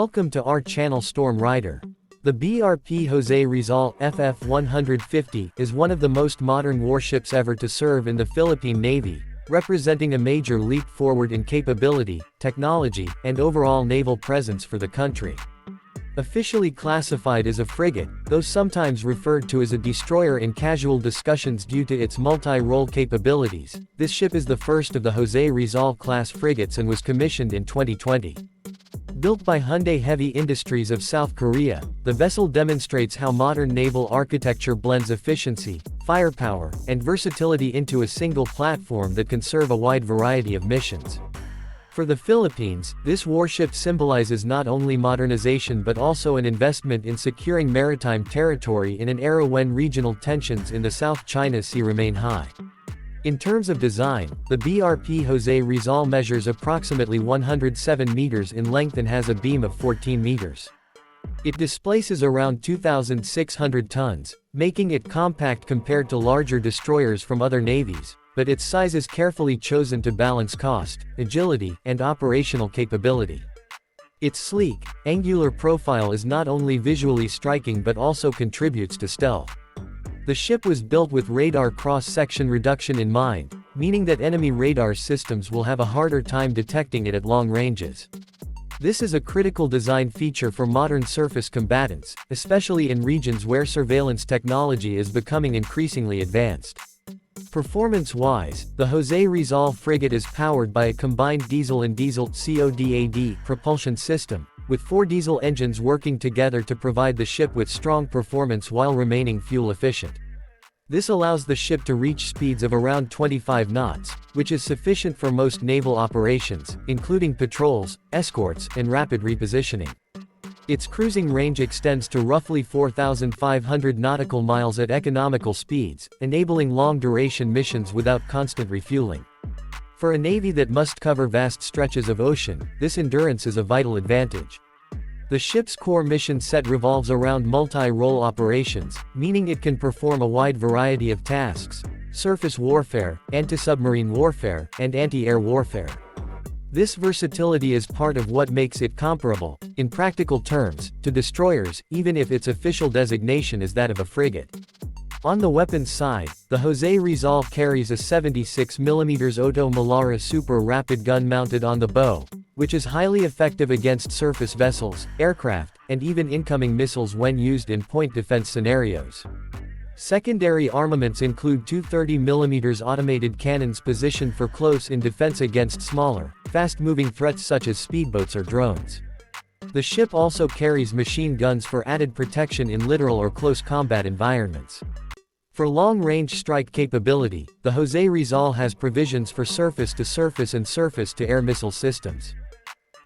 Welcome to our channel Storm Rider. The BRP Jose Rizal FF-150 is one of the most modern warships ever to serve in the Philippine Navy, representing a major leap forward in capability, technology, and overall naval presence for the country. Officially classified as a frigate, though sometimes referred to as a destroyer in casual discussions due to its multi-role capabilities, this ship is the first of the Jose Rizal class frigates and was commissioned in 2020. Built by Hyundai Heavy Industries of South Korea, the vessel demonstrates how modern naval architecture blends efficiency, firepower, and versatility into a single platform that can serve a wide variety of missions. For the Philippines, this warship symbolizes not only modernization but also an investment in securing maritime territory in an era when regional tensions in the South China Sea remain high. In terms of design, the BRP Jose Rizal measures approximately 107 meters in length and has a beam of 14 meters. It displaces around 2,600 tons, making it compact compared to larger destroyers from other navies, but its size is carefully chosen to balance cost, agility, and operational capability. Its sleek, angular profile is not only visually striking but also contributes to stealth. The ship was built with radar cross-section reduction in mind, meaning that enemy radar systems will have a harder time detecting it at long ranges. This is a critical design feature for modern surface combatants, especially in regions where surveillance technology is becoming increasingly advanced. Performance-wise, the Jose Rizal frigate is powered by a combined diesel and diesel CODAD propulsion system, with 4 diesel engines working together to provide the ship with strong performance while remaining fuel efficient. This allows the ship to reach speeds of around 25 knots, which is sufficient for most naval operations, including patrols, escorts, and rapid repositioning. Its cruising range extends to roughly 4,500 nautical miles at economical speeds, enabling long-duration missions without constant refueling. For a navy that must cover vast stretches of ocean, this endurance is a vital advantage. The ship's core mission set revolves around multi-role operations, meaning it can perform a wide variety of tasks: surface warfare, anti-submarine warfare, and anti-air warfare. This versatility is part of what makes it comparable, in practical terms, to destroyers, even if its official designation is that of a frigate. On the weapons side, the Jose Rizal carries a 76mm Oto Melara super rapid gun mounted on the bow, which is highly effective against surface vessels, aircraft, and even incoming missiles when used in point defense scenarios. Secondary armaments include two 30mm automated cannons positioned for close-in defense against smaller, fast-moving threats such as speedboats or drones. The ship also carries machine guns for added protection in littoral or close combat environments. For long-range strike capability, the Jose Rizal has provisions for surface-to-surface and surface-to-air missile systems.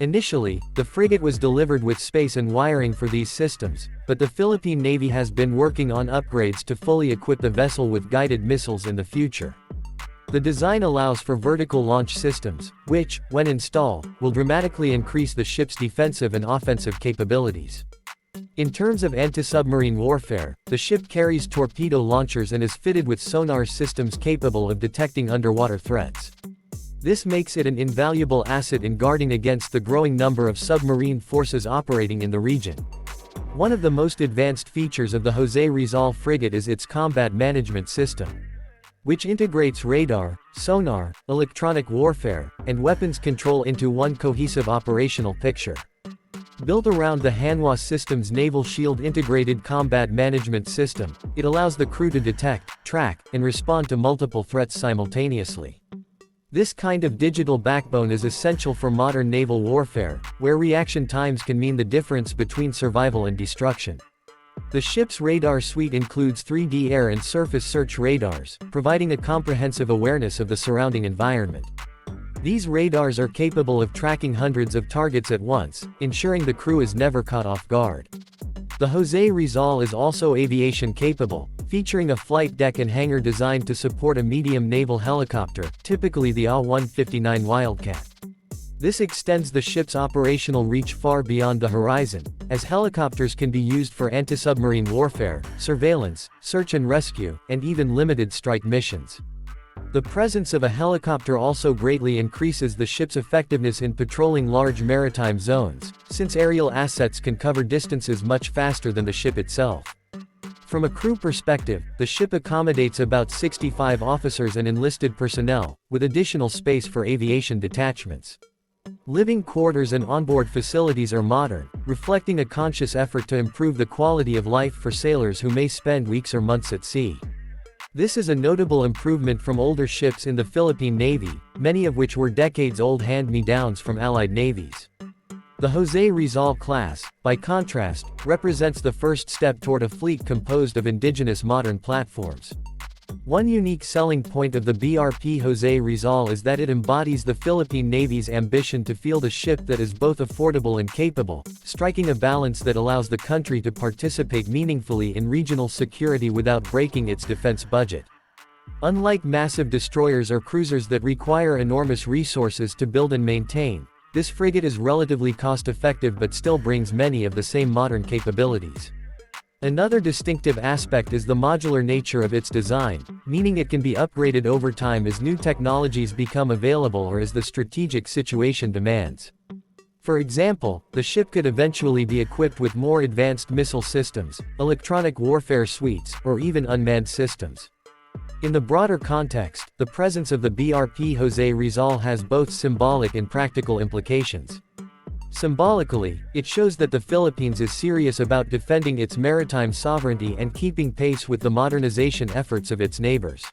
Initially, the frigate was delivered with space and wiring for these systems, but the Philippine Navy has been working on upgrades to fully equip the vessel with guided missiles in the future. The design allows for vertical launch systems, which, when installed, will dramatically increase the ship's defensive and offensive capabilities. In terms of anti-submarine warfare, the ship carries torpedo launchers and is fitted with sonar systems capable of detecting underwater threats. This makes it an invaluable asset in guarding against the growing number of submarine forces operating in the region. One of the most advanced features of the Jose Rizal frigate is its combat management system, which integrates radar, sonar, electronic warfare, and weapons control into one cohesive operational picture. Built around the Hanwha Systems Naval Shield Integrated Combat Management System, it allows the crew to detect, track, and respond to multiple threats simultaneously. This kind of digital backbone is essential for modern naval warfare, where reaction times can mean the difference between survival and destruction. The ship's radar suite includes 3D air and surface search radars, providing a comprehensive awareness of the surrounding environment. These radars are capable of tracking hundreds of targets at once, ensuring the crew is never caught off guard. The Jose Rizal is also aviation capable, featuring a flight deck and hangar designed to support a medium naval helicopter, typically the AW-159 Wildcat. This extends the ship's operational reach far beyond the horizon, as helicopters can be used for anti-submarine warfare, surveillance, search and rescue, and even limited strike missions. The presence of a helicopter also greatly increases the ship's effectiveness in patrolling large maritime zones, since aerial assets can cover distances much faster than the ship itself. From a crew perspective, the ship accommodates about 65 officers and enlisted personnel, with additional space for aviation detachments. Living quarters and onboard facilities are modern, reflecting a conscious effort to improve the quality of life for sailors who may spend weeks or months at sea. This is a notable improvement from older ships in the Philippine Navy, many of which were decades-old hand-me-downs from Allied navies. The Jose Rizal class, by contrast, represents the first step toward a fleet composed of indigenous modern platforms. One unique selling point of the BRP Jose Rizal is that it embodies the Philippine Navy's ambition to field a ship that is both affordable and capable, striking a balance that allows the country to participate meaningfully in regional security without breaking its defense budget. Unlike massive destroyers or cruisers that require enormous resources to build and maintain, this frigate is relatively cost-effective but still brings many of the same modern capabilities. Another distinctive aspect is the modular nature of its design, meaning it can be upgraded over time as new technologies become available or as the strategic situation demands. For example, the ship could eventually be equipped with more advanced missile systems, electronic warfare suites, or even unmanned systems. In the broader context, the presence of the BRP Jose Rizal has both symbolic and practical implications. Symbolically, it shows that the Philippines is serious about defending its maritime sovereignty and keeping pace with the modernization efforts of its neighbors.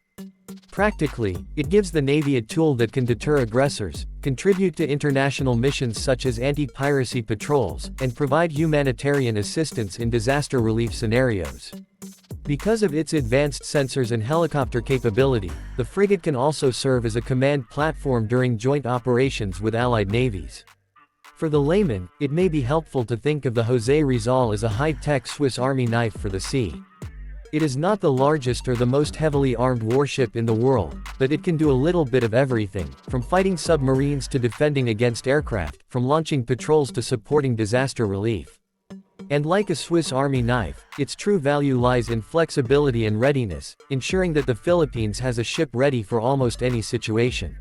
Practically, it gives the Navy a tool that can deter aggressors, contribute to international missions such as anti-piracy patrols, and provide humanitarian assistance in disaster relief scenarios. Because of its advanced sensors and helicopter capability, the frigate can also serve as a command platform during joint operations with Allied navies. For the layman, it may be helpful to think of the Jose Rizal as a high-tech Swiss Army knife for the sea. It is not the largest or the most heavily armed warship in the world, but it can do a little bit of everything, from fighting submarines to defending against aircraft, from launching patrols to supporting disaster relief. And like a Swiss Army knife, its true value lies in flexibility and readiness, ensuring that the Philippines has a ship ready for almost any situation.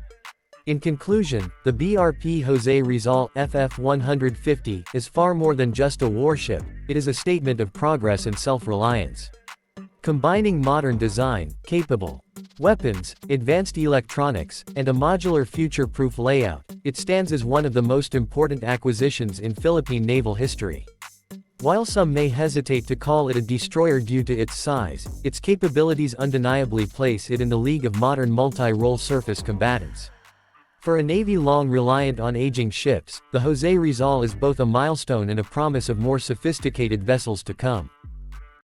In conclusion, the BRP Jose Rizal FF-150 is far more than just a warship, it is a statement of progress and self-reliance. Combining modern design, capable weapons, advanced electronics, and a modular future-proof layout, it stands as one of the most important acquisitions in Philippine naval history. While some may hesitate to call it a destroyer due to its size, its capabilities undeniably place it in the league of modern multi-role surface combatants. For a Navy long reliant on aging ships, the Jose Rizal is both a milestone and a promise of more sophisticated vessels to come.